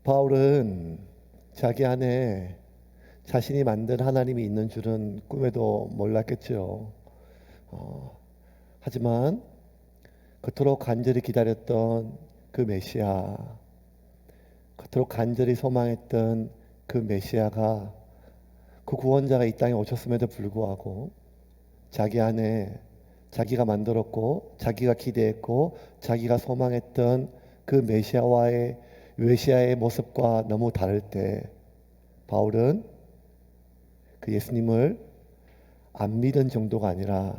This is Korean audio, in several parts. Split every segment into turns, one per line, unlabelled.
바울은 자기 안에 자신이 만든 하나님이 있는 줄은 꿈에도 몰랐겠죠. 하지만 그토록 간절히 기다렸던 그 메시아, 그토록 간절히 소망했던 그 메시아가, 그 구원자가 이 땅에 오셨음에도 불구하고 자기 안에 자기가 만들었고 자기가 기대했고 자기가 소망했던 그 메시아의 모습과 너무 다를 때 바울은 그 예수님을 안 믿은 정도가 아니라,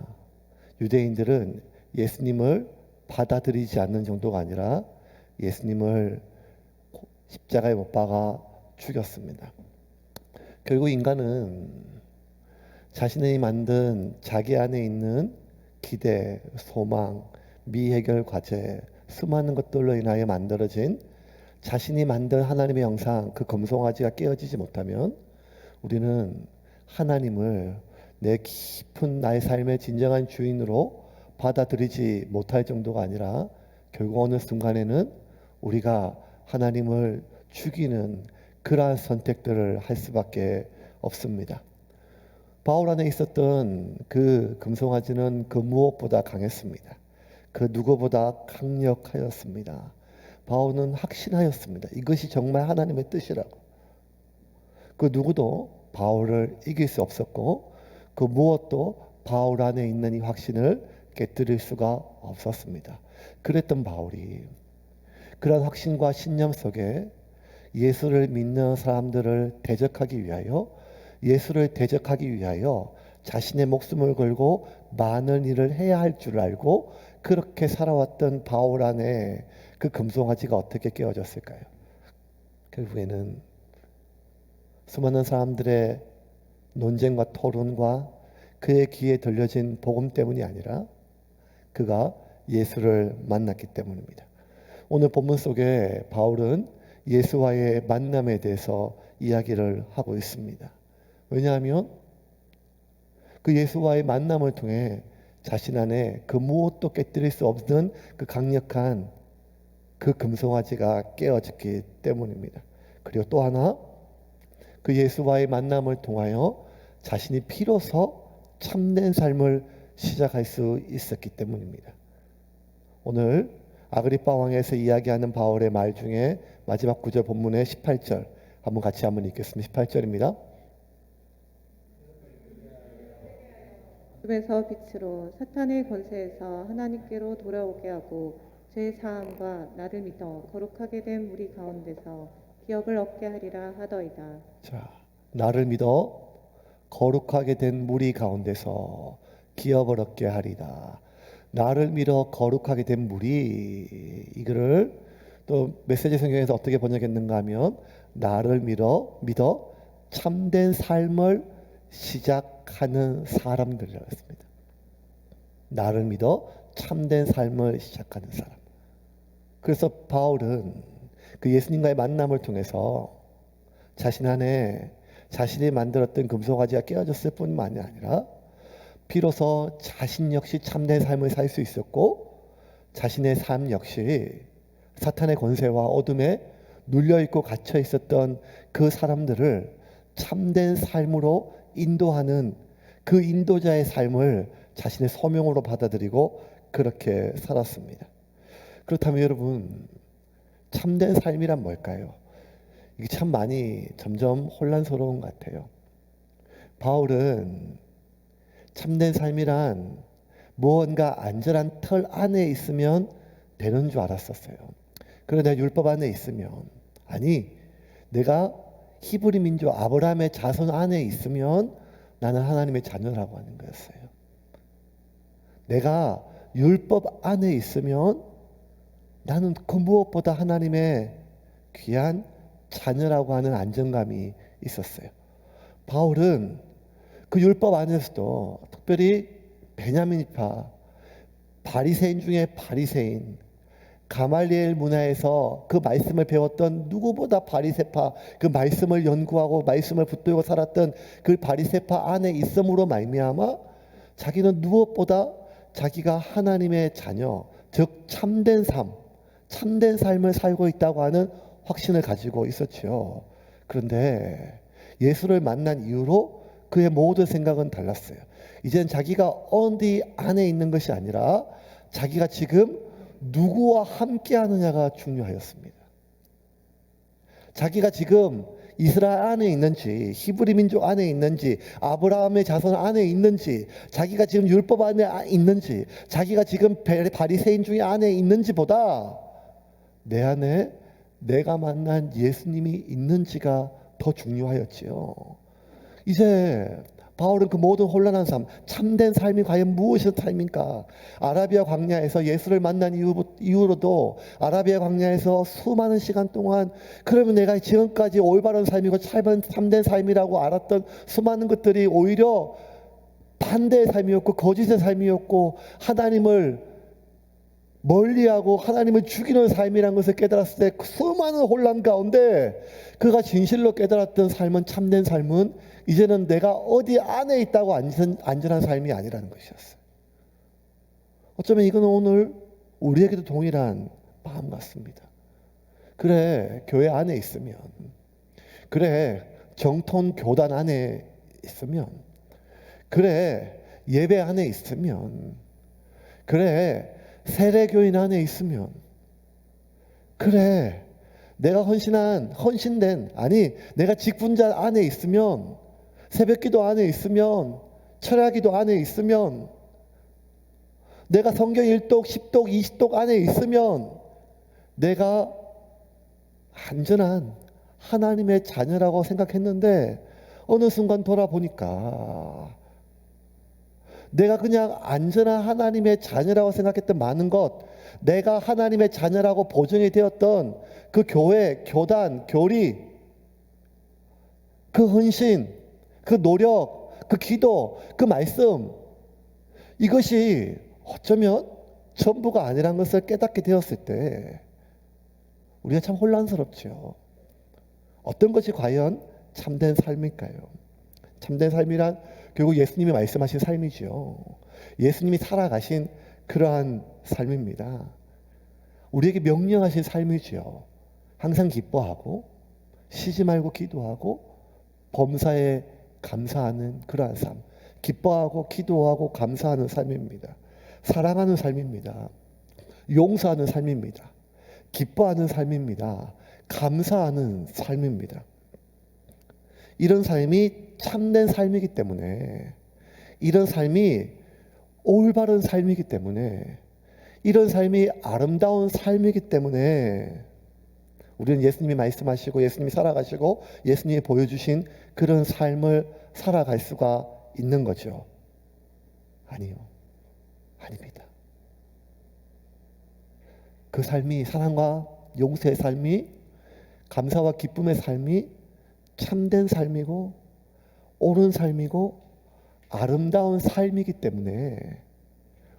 유대인들은 예수님을 받아들이지 않는 정도가 아니라 예수님을 십자가에 못 박아 죽였습니다. 결국 인간은 자신이 만든 자기 안에 있는 기대, 소망, 미해결 과제, 수많은 것들로 인하여 만들어진 자신이 만든 하나님의 형상, 그 금송아지가 깨어지지 못하면 우리는 하나님을 내 깊은 나의 삶의 진정한 주인으로 받아들이지 못할 정도가 아니라 결국 어느 순간에는 우리가 하나님을 죽이는 그러한 선택들을 할 수밖에 없습니다. 바울 안에 있었던 그 금송아지는 그 무엇보다 강했습니다. 그 누구보다 강력하였습니다. 바울은 확신하였습니다. 이것이 정말 하나님의 뜻이라고. 그 누구도 바울을 이길 수 없었고 그 무엇도 바울 안에 있는 이 확신을 깨뜨릴 수가 없었습니다. 그랬던 바울이 그런 확신과 신념 속에 예수를 믿는 사람들을 대적하기 위하여, 예수를 대적하기 위하여 자신의 목숨을 걸고 많은 일을 해야 할 줄 알고 그렇게 살아왔던 바울 안에 그 금송아지가 어떻게 깨어졌을까요? 결국에는 수많은 사람들의 논쟁과 토론과 그의 귀에 들려진 복음 때문이 아니라 그가 예수를 만났기 때문입니다. 오늘 본문 속에 바울은 예수와의 만남에 대해서 이야기를 하고 있습니다. 왜냐하면 그 예수와의 만남을 통해 자신 안에 그 무엇도 깨뜨릴 수 없는 그 강력한 그 금송아지가 깨어졌기 때문입니다. 그리고 또 하나, 그 예수와의 만남을 통하여 자신이 비로소 참된 삶을 시작할 수 있었기 때문입니다. 오늘 아그리빠 왕에서 이야기하는 바울의 말 중에 마지막 구절 본문의 18절 한번 같이 읽겠습니다. 18절입니다.
꿈에서 빛으로 사탄의 권세에서 하나님께로 돌아오게 하고 죄 사함과 나를 믿어 거룩하게 된 무리 가운데서 기업을 얻게 하리라 하더이다.
자, 나를 믿어 거룩하게 된 무리 가운데서 기업을 얻게 하리다. 나를 믿어 거룩하게 된 무리, 이거를 또 메시지 성경에서 어떻게 번역했는가 하면 나를 믿어 참된 삶을 시작하는 사람들이라고 했습니다. 나를 믿어 참된 삶을 시작하는 사람. 그래서 바울은 그 예수님과의 만남을 통해서 자신 안에 자신이 만들었던 금송아지가 깨어졌을 뿐만이 아니라 비로소 자신 역시 참된 삶을 살 수 있었고 자신의 삶 역시 사탄의 권세와 어둠에 눌려있고 갇혀 있었던 그 사람들을 참된 삶으로 인도하는 그 인도자의 삶을 자신의 소명으로 받아들이고 그렇게 살았습니다. 그렇다면 여러분, 참된 삶이란 뭘까요? 이게 참 많이 점점 혼란스러운 것 같아요. 바울은 참된 삶이란 무언가 안전한 틀 안에 있으면 되는 줄 알았었어요. 그러나 율법 안에 있으면, 아니, 내가 히브리 민족 아브라함의 자손 안에 있으면 나는 하나님의 자녀라고 하는 거였어요. 내가 율법 안에 있으면 나는 그 무엇보다 하나님의 귀한 자녀라고 하는 안정감이 있었어요. 바울은 그 율법 안에서도 특별히 베냐민파, 바리새인 중에 바리새인, 가말리엘 문화에서 그 말씀을 배웠던 누구보다 바리새파, 그 말씀을 연구하고 말씀을 붙들고 살았던 그 바리새파 안에 있음으로 말미암아 자기는 무엇보다 자기가 하나님의 자녀, 즉 참된 삶을 살고 있다고 하는 확신을 가지고 있었지요. 그런데 예수를 만난 이후로 그의 모든 생각은 달랐어요. 이제는 자기가 어디 안에 있는 것이 아니라 자기가 지금 누구와 함께 하느냐가 중요하였습니다. 자기가 지금 이스라엘 안에 있는지, 히브리 민족 안에 있는지, 아브라함의 자손 안에 있는지, 자기가 지금 율법 안에 있는지, 자기가 지금 바리새인 중에 안에 있는지보다 내 안에 내가 만난 예수님이 있는지가 더 중요하였지요. 이제 바울은 그 모든 혼란한 삶, 참된 삶이 과연 무엇의 삶인가? 아라비아 광야에서 예수를 만난 이후로도 아라비아 광야에서 수많은 시간 동안 그러면 내가 지금까지 올바른 삶이고 참된 삶이라고 알았던 수많은 것들이 오히려 반대의 삶이었고 거짓의 삶이었고 하나님을 멀리하고 하나님을 죽이는 삶이라는 것을 깨달았을 때 수많은 혼란 가운데 그가 진실로 깨달았던 삶은 참된 삶은 이제는 내가 어디 안에 있다고 안전한 삶이 아니라는 것이었어요. 어쩌면 이건 오늘 우리에게도 동일한 마음 같습니다. 그래, 교회 안에 있으면, 그래, 정통 교단 안에 있으면, 그래, 예배 안에 있으면, 그래, 세례교인 안에 있으면, 그래, 내가 헌신된, 아니, 내가 직분자 안에 있으면, 새벽기도 안에 있으면, 철야기도 안에 있으면, 내가 성경 1독, 10독, 20독 안에 있으면, 내가 안전한 하나님의 자녀라고 생각했는데, 어느 순간 돌아보니까, 내가 그냥 안전한 하나님의 자녀라고 생각했던 많은 것, 내가 하나님의 자녀라고 보증이 되었던 그 교회, 교단, 교리, 그 헌신, 그 노력, 그 기도, 그 말씀, 이것이 어쩌면 전부가 아니란 것을 깨닫게 되었을 때 우리가 참 혼란스럽죠. 어떤 것이 과연 참된 삶일까요? 참된 삶이란 결국 예수님이 말씀하신 삶이지요. 예수님이 살아가신 그러한 삶입니다. 우리에게 명령하신 삶이지요. 항상 기뻐하고 쉬지 말고 기도하고 범사에 감사하는 그러한 삶. 기뻐하고 기도하고 감사하는 삶입니다. 사랑하는 삶입니다. 용서하는 삶입니다. 기뻐하는 삶입니다. 감사하는 삶입니다. 이런 삶이 참된 삶이기 때문에, 이런 삶이 올바른 삶이기 때문에, 이런 삶이 아름다운 삶이기 때문에 우리는 예수님이 말씀하시고 예수님이 살아가시고 예수님이 보여주신 그런 삶을 살아갈 수가 있는 거죠. 아니요. 아닙니다. 그 삶이, 사랑과 용서의 삶이, 감사와 기쁨의 삶이 참된 삶이고 옳은 삶이고 아름다운 삶이기 때문에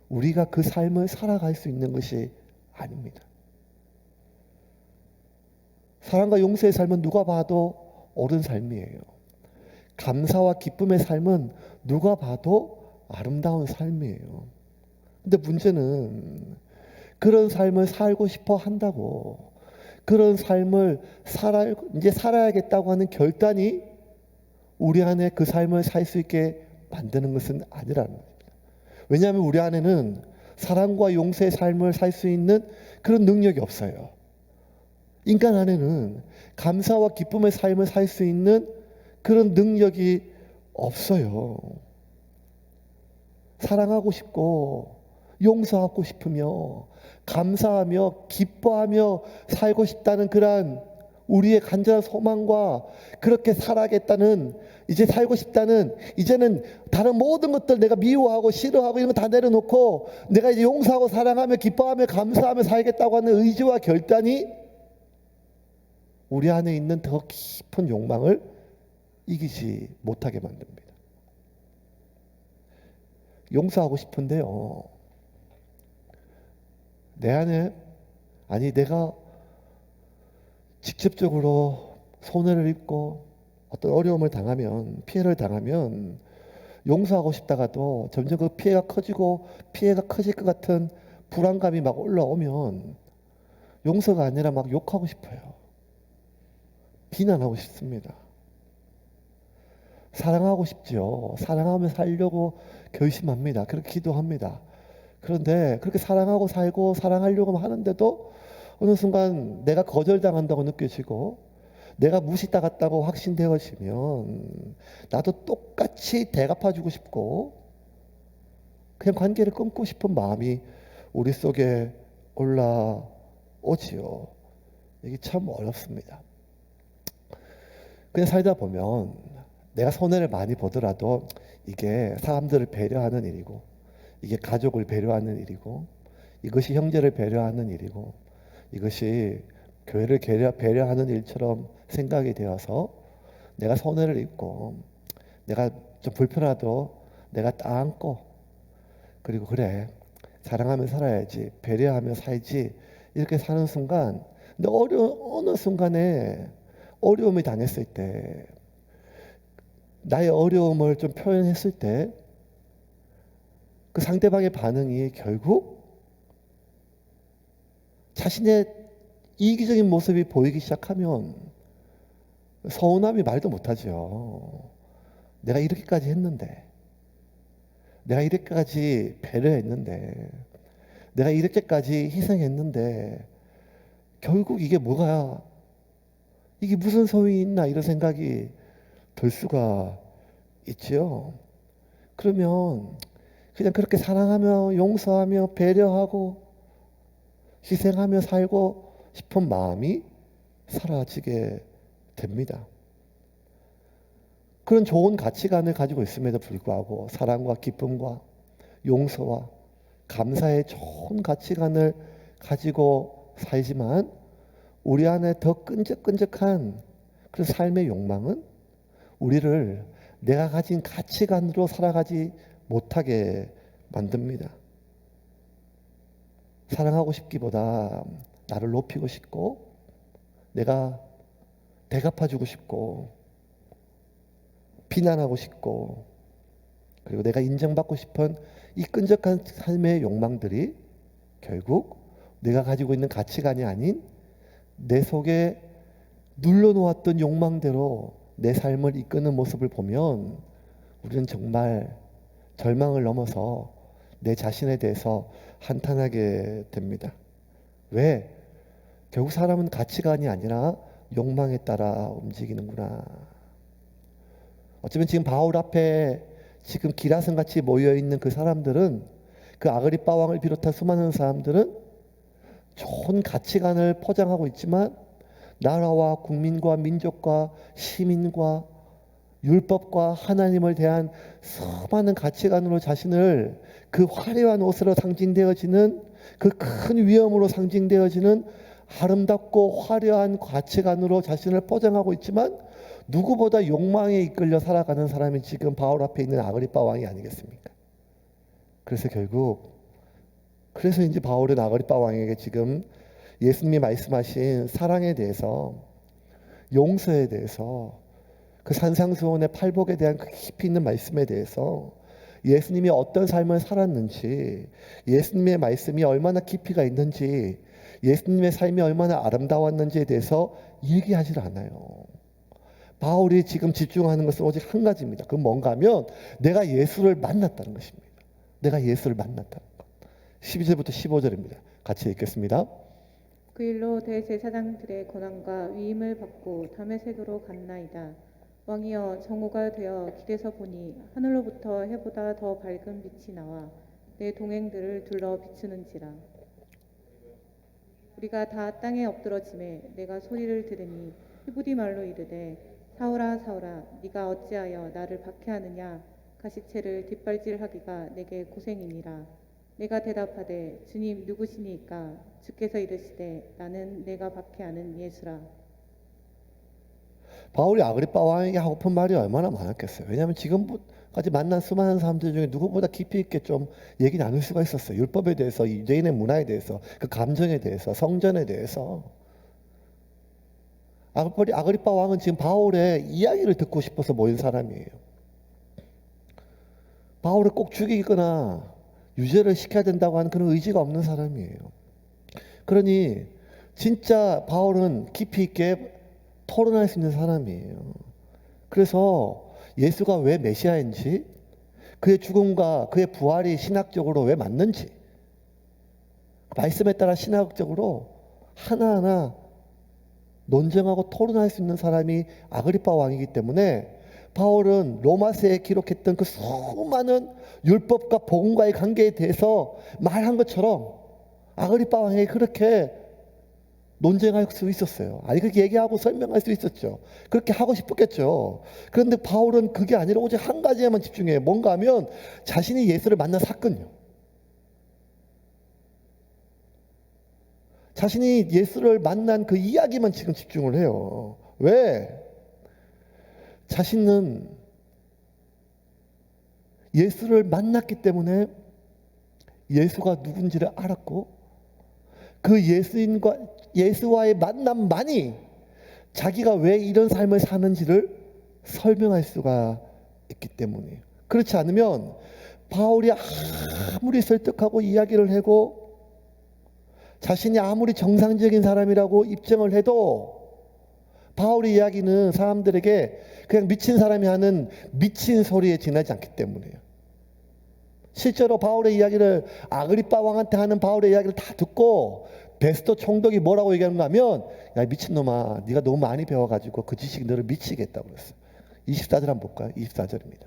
우리가 그 삶을 살아갈 수 있는 것이 아닙니다. 사랑과 용서의 삶은 누가 봐도 옳은 삶이에요. 감사와 기쁨의 삶은 누가 봐도 아름다운 삶이에요. 근데 문제는 그런 삶을 살고 싶어 한다고, 그런 삶을 이제 살아야겠다고 하는 결단이 우리 안에 그 삶을 살 수 있게 만드는 것은 아니라는 겁니다. 왜냐하면 우리 안에는 사랑과 용서의 삶을 살 수 있는 그런 능력이 없어요. 인간 안에는 감사와 기쁨의 삶을 살 수 있는 그런 능력이 없어요. 사랑하고 싶고 용서하고 싶으며 감사하며 기뻐하며 살고 싶다는 그러한 우리의 간절한 소망과 그렇게 살아야겠다는, 이제 살고 싶다는, 이제는 다른 모든 것들 내가 미워하고 싫어하고 이런 거 다 내려놓고 내가 이제 용서하고 사랑하며 기뻐하며 감사하며 살겠다고 하는 의지와 결단이 우리 안에 있는 더 깊은 욕망을 이기지 못하게 만듭니다. 용서하고 싶은데요, 내 안에, 아니 내가 직접적으로 손해를 입고 어떤 어려움을 당하면, 피해를 당하면 용서하고 싶다가도 점점 그 피해가 커지고 피해가 커질 것 같은 불안감이 막 올라오면 용서가 아니라 막 욕하고 싶어요. 비난하고 싶습니다. 사랑하고 싶죠. 사랑하며 살려고 결심합니다. 그렇게 기도합니다. 그런데 그렇게 사랑하고 살고 사랑하려고 하는데도 어느 순간 내가 거절당한다고 느껴지고 내가 무시당했다고 확신되어지면 나도 똑같이 대갚아주고 싶고 그냥 관계를 끊고 싶은 마음이 우리 속에 올라오지요. 이게 참 어렵습니다. 그냥 살다 보면 내가 손해를 많이 보더라도 이게 사람들을 배려하는 일이고 이게 가족을 배려하는 일이고 이것이 형제를 배려하는 일이고 이것이 교회를 배려하는 일처럼 생각이 되어서 내가 손해를 입고 내가 좀 불편하도 내가 따안고 그리고 그래 사랑하며 살아야지 배려하며 살지 이렇게 사는 순간 근데 어느 순간에 어려움이 당했을 때 나의 어려움을 좀 표현했을 때 그 상대방의 반응이 결국 자신의 이기적인 모습이 보이기 시작하면 서운함이 말도 못하죠. 내가 이렇게까지 했는데 내가 이렇게까지 배려했는데 내가 이렇게까지 희생했는데 결국 이게 뭐가 이게 무슨 소용이 있나 이런 생각이 들 수가 있지요. 그러면 그냥 그렇게 사랑하며 용서하며 배려하고 희생하며 살고 싶은 마음이 사라지게 됩니다. 그런 좋은 가치관을 가지고 있음에도 불구하고 사랑과 기쁨과 용서와 감사의 좋은 가치관을 가지고 살지만 우리 안에 더 끈적끈적한 그런 삶의 욕망은 우리를 내가 가진 가치관으로 살아가지 못하게 만듭니다. 사랑하고 싶기보다 나를 높이고 싶고 내가 대갚아주고 싶고 비난하고 싶고 그리고 내가 인정받고 싶은 이 끈적한 삶의 욕망들이 결국 내가 가지고 있는 가치관이 아닌 내 속에 눌러놓았던 욕망대로 내 삶을 이끄는 모습을 보면 우리는 정말 절망을 넘어서 내 자신에 대해서 한탄하게 됩니다. 왜? 결국 사람은 가치관이 아니라 욕망에 따라 움직이는구나. 어쩌면 지금 바울 앞에 지금 기라성같이 모여있는 그 사람들은 그 아그리빠 왕을 비롯한 수많은 사람들은 좋은 가치관을 포장하고 있지만 나라와 국민과 민족과 시민과 율법과 하나님을 대한 수많은 가치관으로 자신을 그 화려한 옷으로 상징되어지는 그 큰 위엄으로 상징되어지는 아름답고 화려한 가치관으로 자신을 포장하고 있지만 누구보다 욕망에 이끌려 살아가는 사람이 지금 바울 앞에 있는 아그리빠 왕이 아니겠습니까? 그래서 그래서 이제 바울은 아그리빠 왕에게 지금 예수님이 말씀하신 사랑에 대해서 용서에 대해서 그 산상수훈의 팔복에 대한 그 깊이 있는 말씀에 대해서 예수님이 어떤 삶을 살았는지 예수님의 말씀이 얼마나 깊이가 있는지 예수님의 삶이 얼마나 아름다웠는지에 대해서 얘기하지 않아요. 바울이 지금 집중하는 것은 오직 한 가지입니다. 그건 뭔가 하면 내가 예수를 만났다는 것입니다. 내가 예수를 만났다는 것. 12절부터 15절입니다. 같이 읽겠습니다.
그 일로 대제사장들의 권한과 위임을 받고 다메섹으로 갔나이다. 왕이여 정오가 되어 길에서 보니 하늘로부터 해보다 더 밝은 빛이 나와 내 동행들을 둘러 비추는지라. 우리가 다 땅에 엎드러짐에 내가 소리를 들으니 히브리 말로 이르되 사울아 사울아 네가 어찌하여 나를 박해하느냐 가시체를 뒷발질하기가 내게 고생이니라. 내가 대답하되 주님 누구시니까? 주께서 이르시되 나는 내가 박해하는 예수라.
바울이 아그리빠 왕에게 하고픈 말이 얼마나 많았겠어요. 왜냐하면 지금까지 만난 수많은 사람들 중에 누구보다 깊이 있게 좀 얘기 나눌 수가 있었어요. 율법에 대해서, 유대인의 문화에 대해서, 그 감정에 대해서, 성전에 대해서. 아그리빠 왕은 지금 바울의 이야기를 듣고 싶어서 모인 사람이에요. 바울을 꼭 죽이거나 유죄를 시켜야 된다고 하는 그런 의지가 없는 사람이에요. 그러니 진짜 바울은 깊이 있게 토론할 수 있는 사람이에요. 그래서 예수가 왜 메시아인지, 그의 죽음과 그의 부활이 신학적으로 왜 맞는지, 말씀에 따라 신학적으로 하나하나 논쟁하고 토론할 수 있는 사람이 아그리파 왕이기 때문에 바울은 로마서에 기록했던 그 수많은 율법과 복음과의 관계에 대해서 말한 것처럼 아그리파 왕에게 그렇게 논쟁할 수 있었어요. 아니 그렇게 얘기하고 설명할 수 있었죠. 그렇게 하고 싶었겠죠. 그런데 바울은 그게 아니라 오직 한 가지에만 집중해요. 뭔가 하면 자신이 예수를 만난 사건이요. 자신이 예수를 만난 그 이야기만 지금 집중을 해요. 왜? 자신은 예수를 만났기 때문에 예수가 누군지를 알았고 그 예수와의 만남만이 자기가 왜 이런 삶을 사는지를 설명할 수가 있기 때문이에요. 그렇지 않으면 바울이 아무리 설득하고 이야기를 하고 자신이 아무리 정상적인 사람이라고 입증을 해도 바울의 이야기는 사람들에게 그냥 미친 사람이 하는 미친 소리에 지나지 않기 때문이에요. 실제로 바울의 이야기를 아그리파 왕한테 하는 바울의 이야기를 다 듣고 베스토 총독이 뭐라고 얘기하는가 하면 야 미친놈아 네가 너무 많이 배워가지고 그 지식이 너를 미치겠다고 그랬어요. 24절 한번 볼까요? 24절입니다.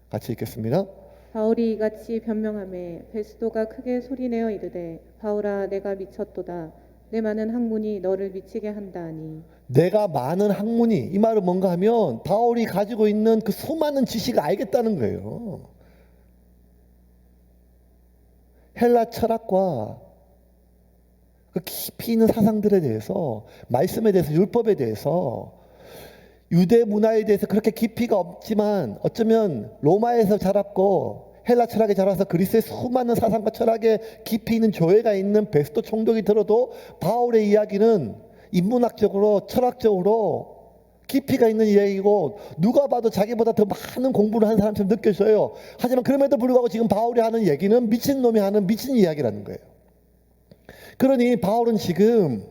같이 읽겠습니다.
바울이 이같이 변명하매 베스도가 크게 소리내어 이르되 바울아 내가 미쳤도다. 내 많은 학문이 너를 미치게 한다 하니.
내가 많은 학문이, 이 말은 뭔가 하면 바울이 가지고 있는 그 수많은 지식을 알겠다는 거예요. 헬라 철학과 그 깊이 있는 사상들에 대해서, 말씀에 대해서, 율법에 대해서, 유대 문화에 대해서 그렇게 깊이가 없지만 어쩌면 로마에서 자랐고 헬라 철학에 자라서 그리스의 수많은 사상과 철학에 깊이 있는 조예가 있는 베스토 총독이 들어도 바울의 이야기는 인문학적으로 철학적으로 깊이가 있는 이야기고 누가 봐도 자기보다 더 많은 공부를 한 사람처럼 느껴져요. 하지만 그럼에도 불구하고 지금 바울이 하는 얘기는 미친놈이 하는 미친 이야기라는 거예요. 그러니 바울은 지금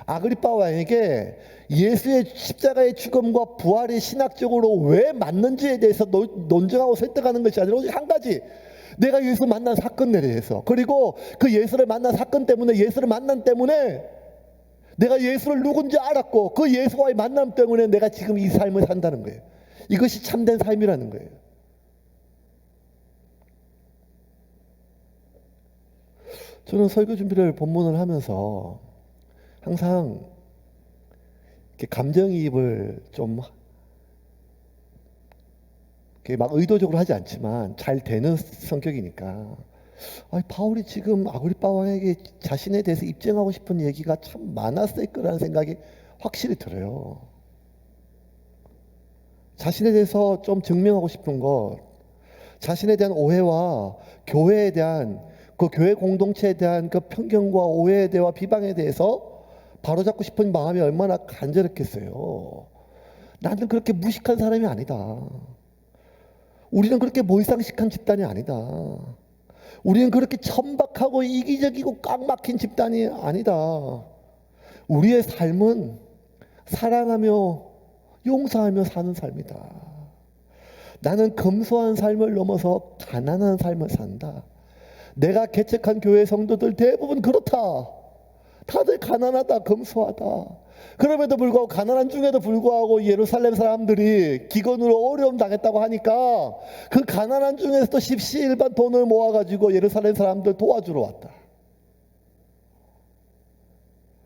아그리파 왕에게 예수의 십자가의 죽음과 부활이 신학적으로 왜 맞는지에 대해서 논쟁하고 설득하는 것이 아니라 오직 한 가지, 내가 예수 만난 사건에 대해서, 그리고 그 예수를 만난 사건 때문에, 예수를 만난 때문에 내가 예수를 누군지 알았고 그 예수와의 만남 때문에 내가 지금 이 삶을 산다는 거예요. 이것이 참된 삶이라는 거예요. 저는 설교 준비를 본문을 하면서 항상 이렇게 감정이입을 좀 이렇게 막 의도적으로 하지 않지만 잘 되는 성격이니까 바울이 지금 아그리파 왕에게 자신에 대해서 입증하고 싶은 얘기가 참 많았을 거라는 생각이 확실히 들어요. 자신에 대해서 좀 증명하고 싶은 것, 자신에 대한 오해와 교회에 대한 그 교회 공동체에 대한 그 편견과 오해에 대와 비방에 대해서 바로잡고 싶은 마음이 얼마나 간절했겠어요. 나는 그렇게 무식한 사람이 아니다. 우리는 그렇게 몰상식한 집단이 아니다. 우리는 그렇게 천박하고 이기적이고 꽉 막힌 집단이 아니다. 우리의 삶은 사랑하며 용서하며 사는 삶이다. 나는 검소한 삶을 넘어서 가난한 삶을 산다. 내가 개척한 교회 성도들 대부분 그렇다. 다들 가난하다, 검소하다. 그럼에도 불구하고, 가난한 중에도 불구하고 예루살렘 사람들이 기근으로 어려움 당했다고 하니까 그 가난한 중에서도 십시일반 돈을 모아가지고 예루살렘 사람들 도와주러 왔다.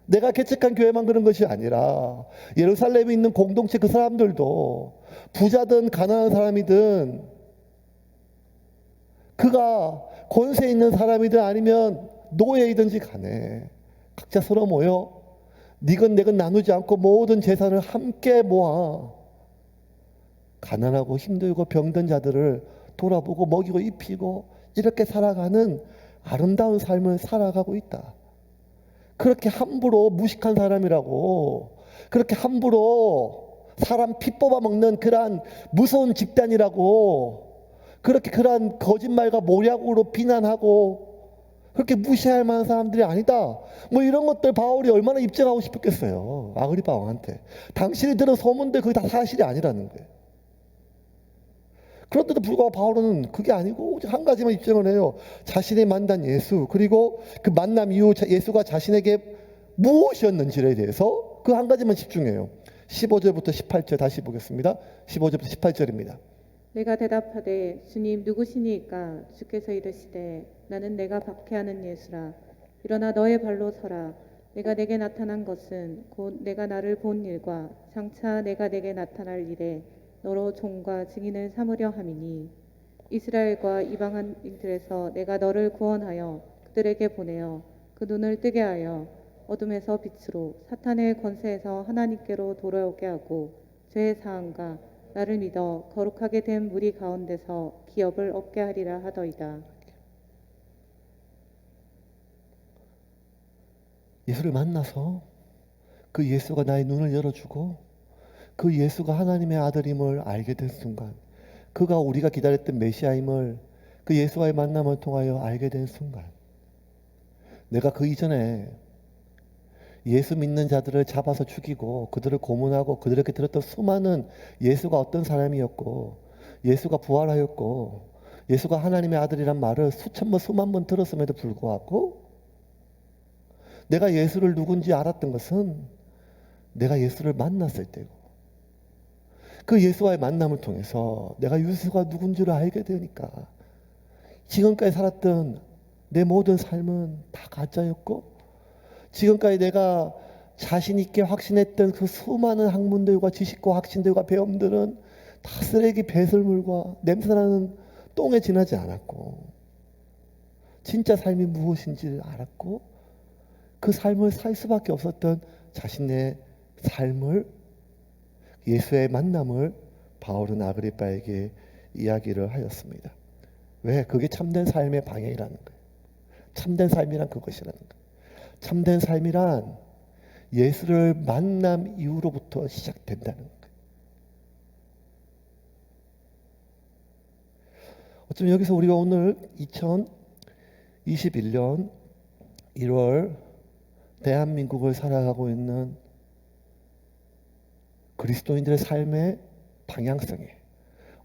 내가 개척한 교회만 그런 것이 아니라 예루살렘에 있는 공동체 그 사람들도 부자든 가난한 사람이든, 그가 권세 있는 사람이든 아니면 노예이든지 간에 각자 서로 모여 니건 내건 나누지 않고 모든 재산을 함께 모아 가난하고 힘들고 병든 자들을 돌아보고 먹이고 입히고 이렇게 살아가는 아름다운 삶을 살아가고 있다. 그렇게 함부로 무식한 사람이라고, 그렇게 함부로 사람 피 뽑아먹는 그러한 무서운 집단이라고, 그렇게 그러한 거짓말과 모략으로 비난하고 그렇게 무시할 만한 사람들이 아니다. 뭐 이런 것들 바울이 얼마나 입증하고 싶었겠어요. 아그리파 왕한테. 당신이 들은 소문들 그게 다 사실이 아니라는 거예요. 그런데도 불구하고 바울은 그게 아니고 오직 한 가지만 입증을 해요. 자신이 만난 예수, 그리고 그 만남 이후 예수가 자신에게 무엇이었는지에 대해서 그 한 가지만 집중해요. 15절부터 18절 다시 보겠습니다. 15절부터 18절입니다.
내가 대답하되 주님 누구시니까? 주께서 이르시되 나는 내가 박해하는 예수라. 일어나 너의 발로 서라. 내가 내게 나타난 것은 곧 내가 나를 본 일과 장차 내가 내게 나타날 일에 너로 종과 증인을 삼으려 함이니 이스라엘과 이방인들에서 내가 너를 구원하여 그들에게 보내어 그 눈을 뜨게 하여 어둠에서 빛으로 사탄의 권세에서 하나님께로 돌아오게 하고 죄의 사함과 나를 믿어 거룩하게 된 무리 가운데서 기업을 얻게 하리라 하더이다.
예수를 만나서 그 예수가 나의 눈을 열어주고 그 예수가 하나님의 아들임을 알게 된 순간, 그가 우리가 기다렸던 메시아임을 그 예수와의 만남을 통하여 알게 된 순간, 내가 그 이전에 예수 믿는 자들을 잡아서 죽이고 그들을 고문하고 그들에게 들었던 수많은 예수가 어떤 사람이었고 예수가 부활하였고 예수가 하나님의 아들이란 말을 수천 번 수만 번 들었음에도 불구하고 내가 예수를 누군지 알았던 것은 내가 예수를 만났을 때고, 그 예수와의 만남을 통해서 내가 예수가 누군지를 알게 되니까 지금까지 살았던 내 모든 삶은 다 가짜였고, 지금까지 내가 자신 있게 확신했던 그 수많은 학문들과 지식과 확신들과 배움들은 다 쓰레기 배설물과 냄새나는 똥에 지나지 않았고, 진짜 삶이 무엇인지를 알았고 그 삶을 살 수밖에 없었던 자신의 삶을, 예수의 만남을 바울은 아그리빠에게 이야기를 하였습니다. 왜? 그게 참된 삶의 방향이라는 거예요. 참된 삶이란 그것이라는 거예요. 참된 삶이란 예수를 만남 이후로부터 시작된다는 거예요. 어쩌면 여기서 우리가 오늘 2021년 1월 대한민국을 살아가고 있는 그리스도인들의 삶의 방향성에,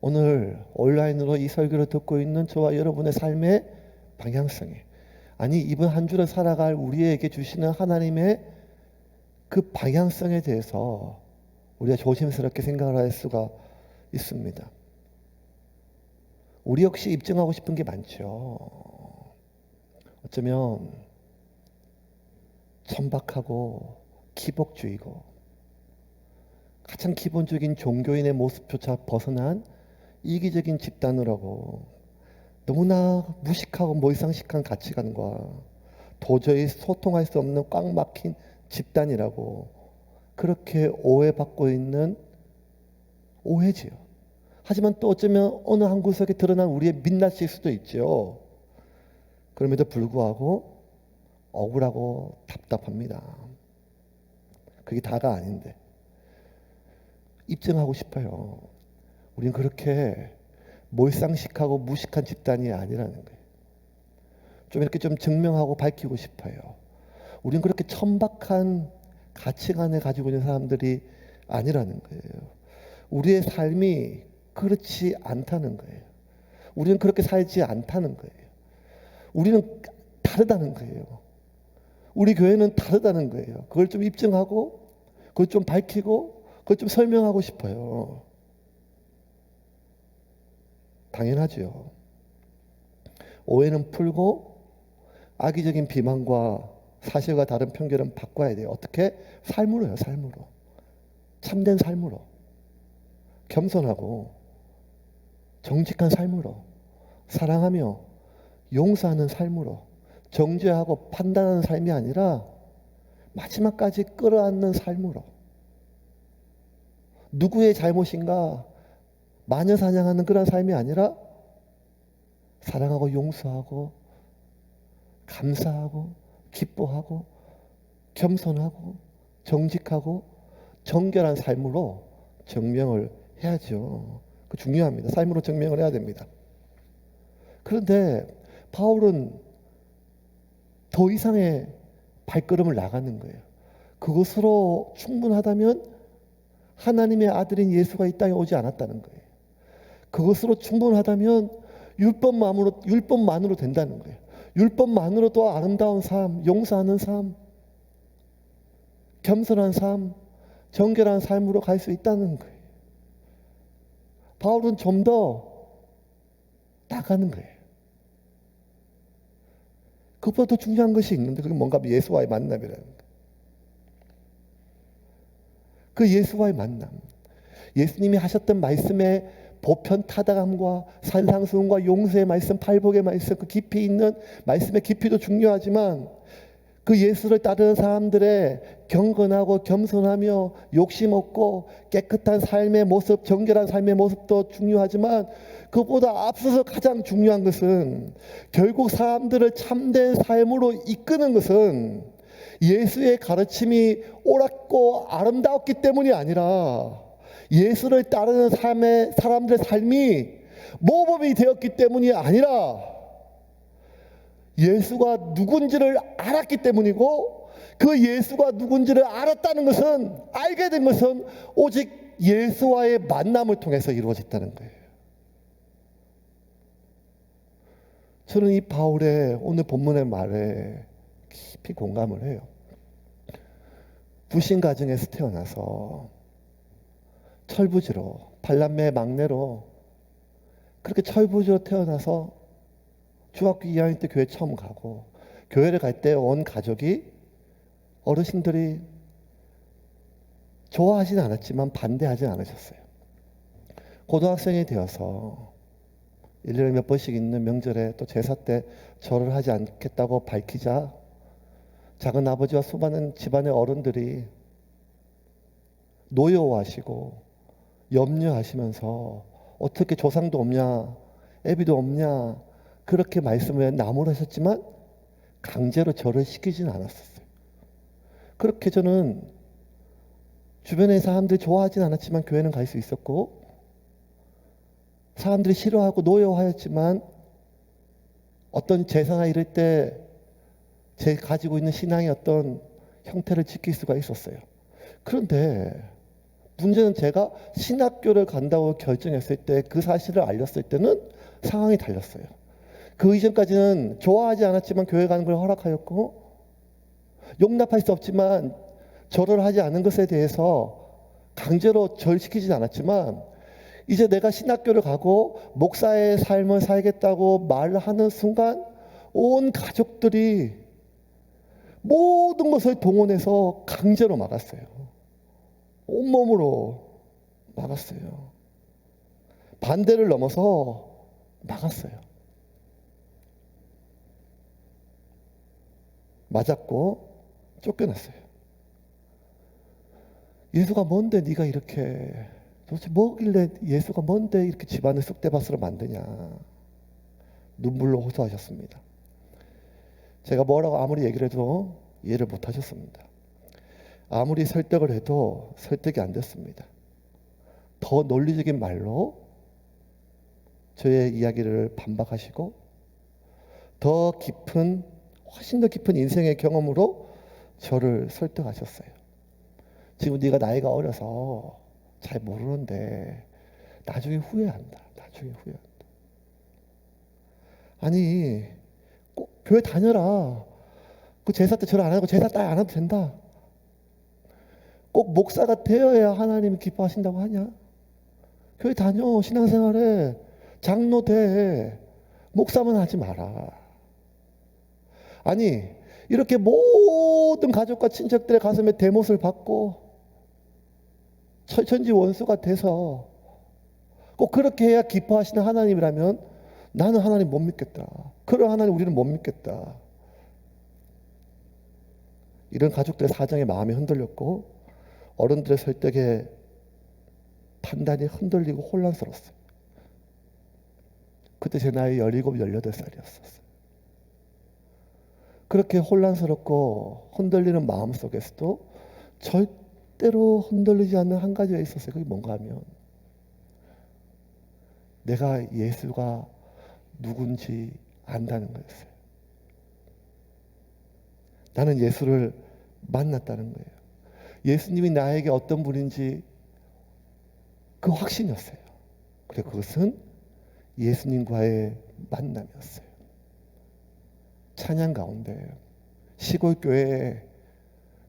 오늘 온라인으로 이 설교를 듣고 있는 저와 여러분의 삶의 방향성에, 아니 이번 한 주를 살아갈 우리에게 주시는 하나님의 그 방향성에 대해서 우리가 조심스럽게 생각을 할 수가 있습니다. 우리 역시 입증하고 싶은 게 많죠. 어쩌면 천박하고 기복주의고 가장 기본적인 종교인의 모습조차 벗어난 이기적인 집단으로고 너무나 무식하고 모이상식한 가치관과 도저히 소통할 수 없는 꽉 막힌 집단이라고 그렇게 오해받고 있는 오해지요. 하지만 또 어쩌면 어느 한 구석에 드러난 우리의 민낯일 수도 있죠. 그럼에도 불구하고 억울하고 답답합니다. 그게 다가 아닌데 입증하고 싶어요. 우린 그렇게 몰상식하고 무식한 집단이 아니라는 거예요. 좀 이렇게 좀 증명하고 밝히고 싶어요. 우린 그렇게 천박한 가치관을 가지고 있는 사람들이 아니라는 거예요. 우리의 삶이 그렇지 않다는 거예요. 우리는 그렇게 살지 않다는 거예요. 우리는 다르다는 거예요. 우리 교회는 다르다는 거예요. 그걸 좀 입증하고 그걸 좀 밝히고 그걸 좀 설명하고 싶어요. 당연하죠. 오해는 풀고 악의적인 비방과 사실과 다른 편견은 바꿔야 돼요. 어떻게? 삶으로요. 삶으로. 참된 삶으로. 겸손하고 정직한 삶으로. 사랑하며 용서하는 삶으로. 정죄하고 판단하는 삶이 아니라 마지막까지 끌어안는 삶으로. 누구의 잘못인가 마녀 사냥하는 그런 삶이 아니라 사랑하고 용서하고 감사하고 기뻐하고 겸손하고 정직하고 정결한 삶으로 증명을 해야죠. 그 중요합니다. 삶으로 증명을 해야 됩니다. 그런데 바울은 더 이상의 발걸음을 나가는 거예요. 그것으로 충분하다면 하나님의 아들인 예수가 이 땅에 오지 않았다는 거예요. 그것으로 충분하다면 율법만으로 된다는 거예요. 율법만으로도 아름다운 삶, 용서하는 삶, 겸손한 삶, 정결한 삶으로 갈 수 있다는 거예요. 바울은 좀 더 나가는 거예요. 그것보다 더 중요한 것이 있는데 그게 뭔가 예수와의 만남이라는 거예요. 그 예수와의 만남, 예수님이 하셨던 말씀의 보편타당함과 산상수훈과 용서의 말씀, 팔복의 말씀, 그 깊이 있는 말씀의 깊이도 중요하지만 그 예수를 따르는 사람들의 경건하고 겸손하며 욕심 없고 깨끗한 삶의 모습, 정결한 삶의 모습도 중요하지만 그보다 앞서서 가장 중요한 것은 결국 사람들을 참된 삶으로 이끄는 것은 예수의 가르침이 옳았고 아름다웠기 때문이 아니라 예수를 따르는 사람들의 삶이 모범이 되었기 때문이 아니라 예수가 누군지를 알았기 때문이고 그 예수가 누군지를 알았다는 것은 알게 된 것은 오직 예수와의 만남을 통해서 이루어졌다는 거예요. 저는 이 바울의 오늘 본문의 말에 깊이 공감을 해요. 부신 가정에서 태어나서 철부지로 팔남매 막내로 그렇게 철부지로 태어나서 중학교 2학년 때 교회 처음 가고 교회를 갈 때 온 가족이 어르신들이 좋아하진 않았지만 반대하진 않으셨어요. 고등학생이 되어서 1년에 몇 번씩 있는 명절에 또 제사 때 절을 하지 않겠다고 밝히자 작은 아버지와 수많은 집안의 어른들이 노여워하시고 염려하시면서 어떻게 조상도 없냐 애비도 없냐 그렇게 말씀을 나무라셨지만 강제로 절을 시키지는 않았었어요. 그렇게 저는 주변의 사람들이 좋아하진 않았지만 교회는 갈 수 있었고 사람들이 싫어하고 노여워하였지만 어떤 제사나 이럴 때 제 가지고 있는 신앙의 어떤 형태를 지킬 수가 있었어요. 그런데 문제는 제가 신학교를 간다고 결정했을 때 그 사실을 알렸을 때는 상황이 달랐어요. 그 이전까지는 좋아하지 않았지만 교회 가는 걸 허락하였고 용납할 수 없지만 절을 하지 않은 것에 대해서 강제로 절시키진 않았지만 이제 내가 신학교를 가고 목사의 삶을 살겠다고 말하는 순간 온 가족들이 모든 것을 동원해서 강제로 막았어요. 온몸으로 막았어요. 반대를 넘어서 막았어요. 맞았고 쫓겨났어요. 예수가 뭔데 네가 이렇게 도대체 뭐길래 예수가 뭔데 이렇게 집안을 쑥대밭으로 만드냐 눈물로 호소하셨습니다. 제가 뭐라고 아무리 얘기를 해도 이해를 못 하셨습니다. 아무리 설득을 해도 설득이 안 됐습니다. 더 논리적인 말로 저의 이야기를 반박하시고 더 깊은 훨씬 더 깊은 인생의 경험으로 저를 설득하셨어요. 지금 네가 나이가 어려서 잘 모르는데 나중에 후회한다. 나중에 후회한다. 아니 꼭 교회 다녀라. 그 제사 때 절 안 하고 제사 때 안 해도 된다. 꼭 목사가 되어야 하나님이 기뻐하신다고 하냐? 교회 다녀. 신앙생활에 장로 돼. 목사만 하지 마라. 아니 이렇게 모든 가족과 친척들의 가슴에 대못을 받고 철천지 원수가 돼서 꼭 그렇게 해야 기뻐하시는 하나님이라면 나는 하나님 못 믿겠다. 그런 하나님 우리는 못 믿겠다. 이런 가족들의 사정에 마음이 흔들렸고 어른들의 설득에 판단이 흔들리고 혼란스러웠어요. 그때 제 나이 17, 18살이었어요. 그렇게 혼란스럽고 흔들리는 마음 속에서도 절대로 흔들리지 않는 한 가지가 있었어요. 그게 뭔가 하면 내가 예수가 누군지 안다는 거였어요. 나는 예수를 만났다는 거예요. 예수님이 나에게 어떤 분인지 그 확신이었어요. 그리고 그것은 예수님과의 만남이었어요. 찬양 가운데 시골 교회에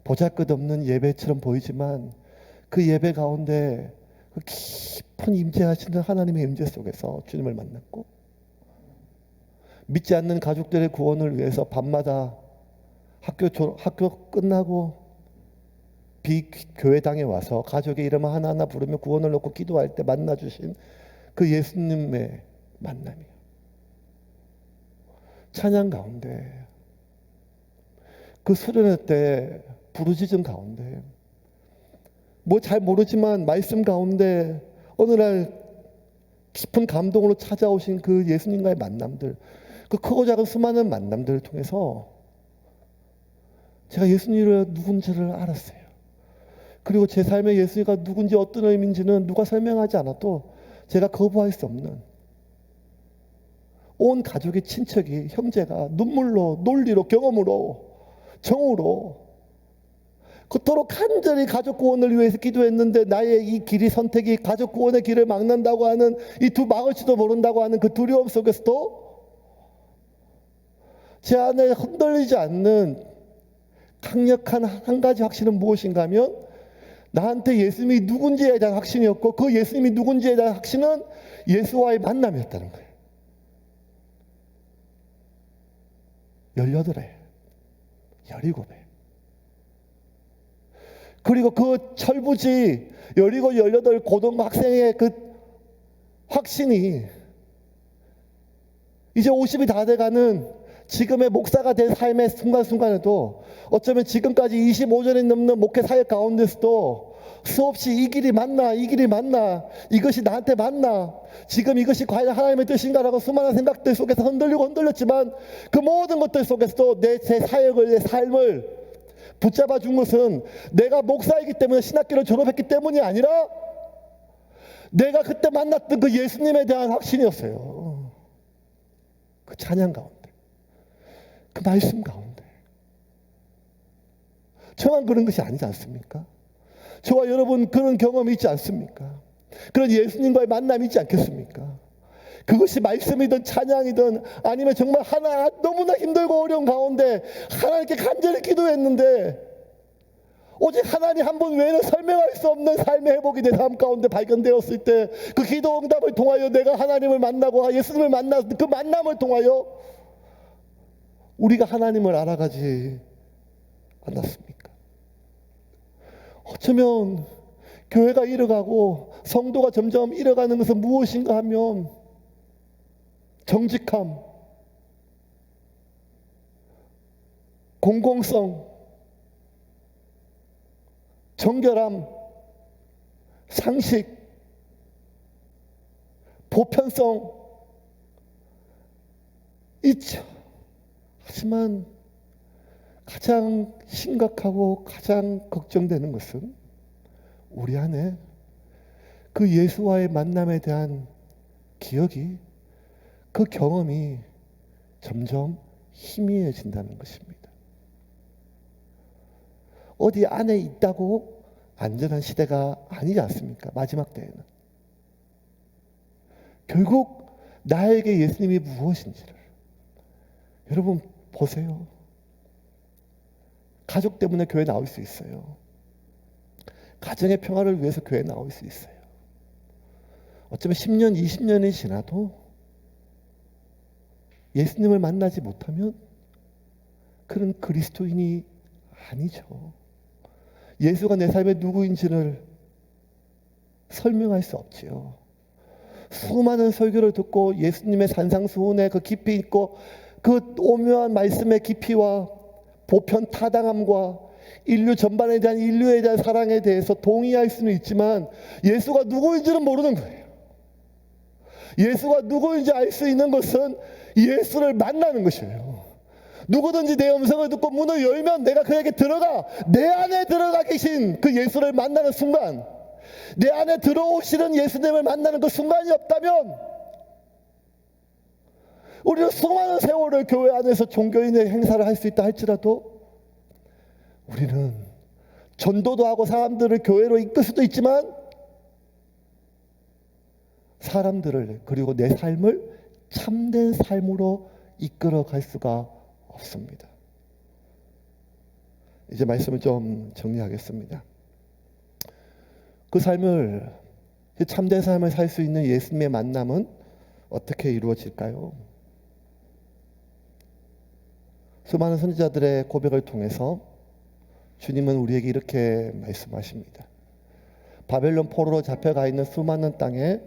보잘것없는 예배처럼 보이지만 그 예배 가운데 그 깊은 임재하시는 하나님의 임재 속에서 주님을 만났고, 믿지 않는 가족들의 구원을 위해서 밤마다 학교 끝나고 비교회당에 와서 가족의 이름 하나하나 부르며 구원을 놓고 기도할 때 만나주신 그 예수님의 만남이에요. 찬양 가운데 그 수련회 때 부르짖음 가운데 뭐 잘 모르지만 말씀 가운데 어느 날 깊은 감동으로 찾아오신 그 예수님과의 만남들, 그 크고 작은 수많은 만남들을 통해서 제가 예수님이 누군지를 알았어요. 그리고 제 삶에 예수가 누군지 어떤 의미인지는 누가 설명하지 않아도 제가 거부할 수 없는, 온 가족의 친척이 형제가 눈물로 논리로 경험으로 정으로 그토록 간절히 가족 구원을 위해서 기도했는데 나의 이 길이 선택이 가족 구원의 길을 막는다고 하는, 이 두 막을지도 모른다고 하는 그 두려움 속에서도 제 안에 흔들리지 않는 강력한 한 가지 확신은 무엇인가 하면, 나한테 예수님이 누군지에 대한 확신이었고, 그 예수님이 누군지에 대한 확신은 예수와의 만남이었다는 거예요. 18에 17에 그리고 그 철부지 17, 18 고등학생의 그 확신이 이제 50이 다 돼가는 지금의 목사가 된 삶의 순간순간에도, 어쩌면 지금까지 25년이 넘는 목회 사역 가운데서도 수없이 이 길이 맞나, 이 길이 맞나, 이것이 나한테 맞나, 지금 이것이 과연 하나님의 뜻인가라고 수많은 생각들 속에서 흔들리고 흔들렸지만, 그 모든 것들 속에서도 제 사역을, 내 삶을 붙잡아 준 것은 내가 목사이기 때문에 신학교를 졸업했기 때문이 아니라 내가 그때 만났던 그 예수님에 대한 확신이었어요. 그 찬양 가운데, 그 말씀 가운데. 저만 그런 것이 아니지 않습니까? 저와 여러분 그런 경험이 있지 않습니까? 그런 예수님과의 만남이 있지 않겠습니까? 그것이 말씀이든 찬양이든 아니면 정말 하나 너무나 힘들고 어려운 가운데 하나님께 간절히 기도했는데 오직 하나님 한 분 외에는 설명할 수 없는 삶의 회복이 내 삶 가운데 발견되었을 때, 그 기도 응답을 통하여 내가 하나님을 만나고 예수님을 만나, 그 만남을 통하여 우리가 하나님을 알아가지 않았습니까? 어쩌면 교회가 잃어가고 성도가 점점 잃어가는 것은 무엇인가 하면 정직함, 공공성, 정결함, 상식, 보편성 있죠. 하지만 가장 심각하고 가장 걱정되는 것은 우리 안에 그 예수와의 만남에 대한 기억이, 그 경험이 점점 희미해진다는 것입니다. 어디 안에 있다고 안전한 시대가 아니지 않습니까? 마지막 때에는. 결국 나에게 예수님이 무엇인지를 여러분 보세요. 가족 때문에 교회 나올 수 있어요. 가정의 평화를 위해서 교회 나올 수 있어요. 어쩌면 10년, 20년이 지나도 예수님을 만나지 못하면 그런 그리스도인이 아니죠. 예수가 내 삶의 누구인지를 설명할 수 없지요. 수많은 설교를 듣고 예수님의 산상수훈의 그 깊이 있고 그 오묘한 말씀의 깊이와 보편 타당함과 인류 전반에 대한, 인류에 대한 사랑에 대해서 동의할 수는 있지만 예수가 누구인지는 모르는 거예요. 예수가 누구인지 알 수 있는 것은 예수를 만나는 것이에요. 누구든지 내 음성을 듣고 문을 열면 내가 그에게 들어가, 내 안에 들어가 계신 그 예수를 만나는 순간, 내 안에 들어오시는 예수님을 만나는 그 순간이 없다면 우리는 수많은 세월을 교회 안에서 종교인의 행사를 할 수 있다 할지라도 우리는 전도도 하고 사람들을 교회로 이끌 수도 있지만 사람들을 그리고 내 삶을 참된 삶으로 이끌어 갈 수가 없습니다. 이제 말씀을 좀 정리하겠습니다. 그 삶을, 참된 삶을 살 수 있는 예수님의 만남은 어떻게 이루어질까요? 수많은 선지자들의 고백을 통해서 주님은 우리에게 이렇게 말씀하십니다. 바벨론 포로로 잡혀가 있는 수많은 땅에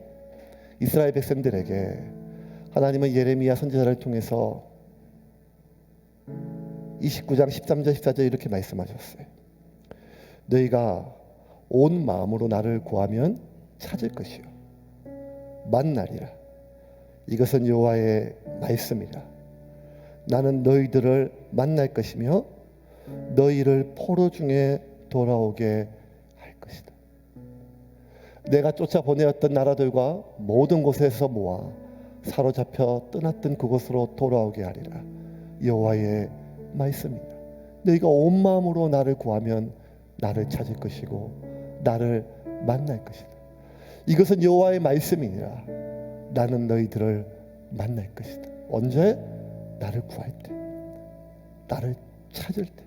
이스라엘 백성들에게 하나님은 예레미야 선지자를 통해서 29장 13절 14절 이렇게 말씀하셨어요. 너희가 온 마음으로 나를 구하면 찾을 것이요 만나리라. 이것은 여호와의 말씀이라. 나는 너희들을 만날 것이며 너희를 포로 중에 돌아오게 할 것이다. 내가 쫓아보내었던 나라들과 모든 곳에서 모아 사로잡혀 떠났던 그곳으로 돌아오게 하리라. 여호와의 말씀이다. 너희가 온 마음으로 나를 구하면 나를 찾을 것이고 나를 만날 것이다. 이것은 여호와의 말씀이니라. 나는 너희들을 만날 것이다. 언제? 나를 구할 때, 나를 찾을 때.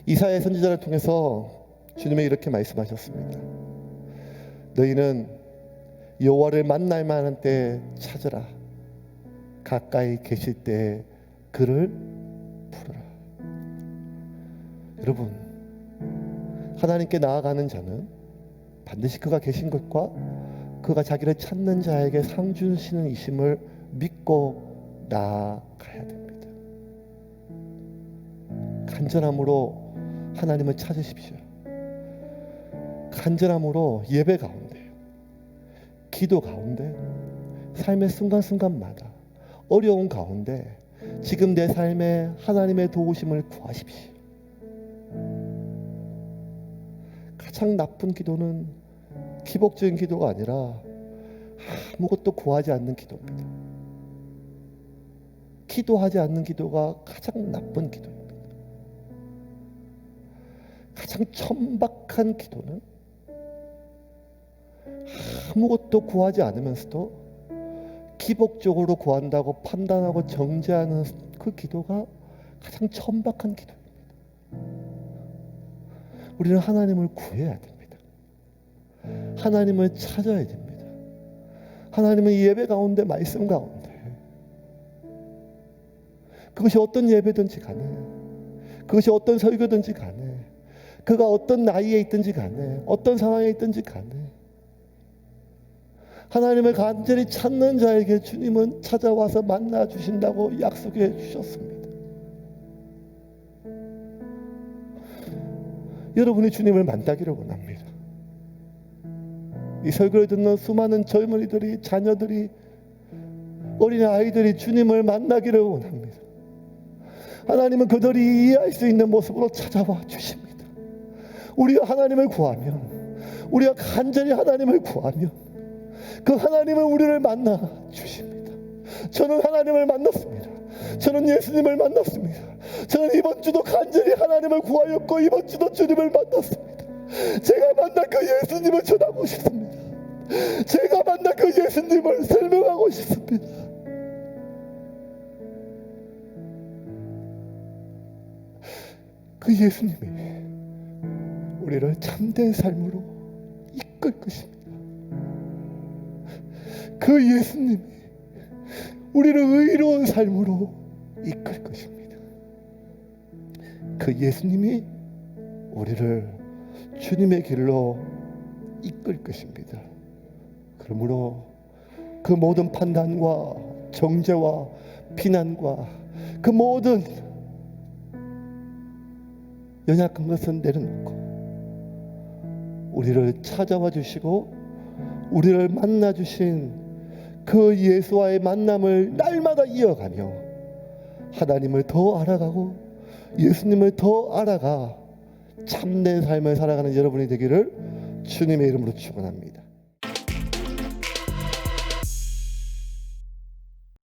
이사야 선지자를 통해서 주님이 이렇게 말씀하셨습니다. 너희는 여호와를 만날 만한 때 찾으라. 가까이 계실 때 그를 부르라. 여러분, 하나님께 나아가는 자는 반드시 그가 계신 것과 그가 자기를 찾는 자에게 상 주시는 이심을 믿고 나아가야 됩니다. 간절함으로 하나님을 찾으십시오. 간절함으로 예배 가운데, 기도 가운데, 삶의 순간순간마다 어려운 가운데 지금 내 삶에 하나님의 도우심을 구하십시오. 가장 나쁜 기도는 기복적인 기도가 아니라 아무것도 구하지 않는 기도입니다. 기도하지 않는 기도가 가장 나쁜 기도입니다. 가장 천박한 기도는 아무것도 구하지 않으면서도 기복적으로 구한다고 판단하고 정죄하는 그 기도가 가장 천박한 기도입니다. 우리는 하나님을 구해야 됩니다. 하나님을 찾아야 됩니다. 하나님은 예배 가운데, 말씀 가운데, 그것이 어떤 예배든지 간에, 그것이 어떤 설교든지 간에, 그가 어떤 나이에 있든지 간에, 어떤 상황에 있든지 간에 하나님을 간절히 찾는 자에게 주님은 찾아와서 만나 주신다고 약속해 주셨습니다. 여러분이 주님을 만나기를 원합니다. 이 설교를 듣는 수많은 젊은이들이, 자녀들이, 어린 아이들이 주님을 만나기를 원합니다. 하나님은 그들이 이해할 수 있는 모습으로 찾아와 주십니다. 우리가 하나님을 구하면, 우리가 간절히 하나님을 구하면 그 하나님은 우리를 만나 주십니다. 저는 하나님을 만났습니다. 저는 예수님을 만났습니다. 저는 이번 주도 간절히 하나님을 구하였고 이번 주도 주님을 만났습니다. 제가 만난 그 예수님을 전하고 싶습니다. 제가 만난 그 예수님을 설명하고 싶습니다. 그 예수님이 우리를 참된 삶으로 이끌 것입니다. 그 예수님이 우리를 의로운 삶으로 이끌 것입니다. 그 예수님이 우리를 주님의 길로 이끌 것입니다. 그러므로 그 모든 판단과 정죄와 비난과 그 모든 연약한 것은 내려놓고 우리를 찾아와 주시고 우리를 만나 주신 그 예수와의 만남을 날마다 이어가며 하나님을 더 알아가고 예수님을 더 알아가 참된 삶을 살아가는 여러분이 되기를 주님의 이름으로 축원합니다.